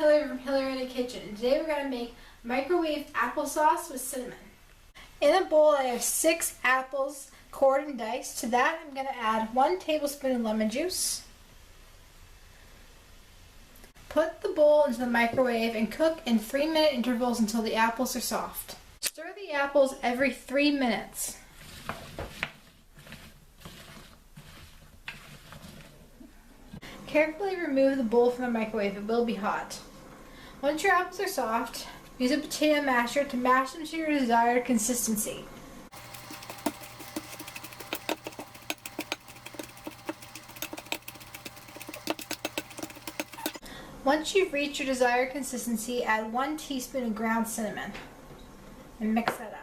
Hillary from Hillary in the Kitchen, and today we're going to make microwave applesauce with cinnamon. In a bowl I have 6 apples cored and diced. To that I'm going to add 1 tablespoon of lemon juice. Put the bowl into the microwave and cook in 3-minute intervals until the apples are soft. Stir the apples every 3 minutes. Carefully remove the bowl from the microwave, it will be hot. Once your apples are soft, use a potato masher to mash them to your desired consistency. Once you've reached your desired consistency, add 1 teaspoon of ground cinnamon and mix that up.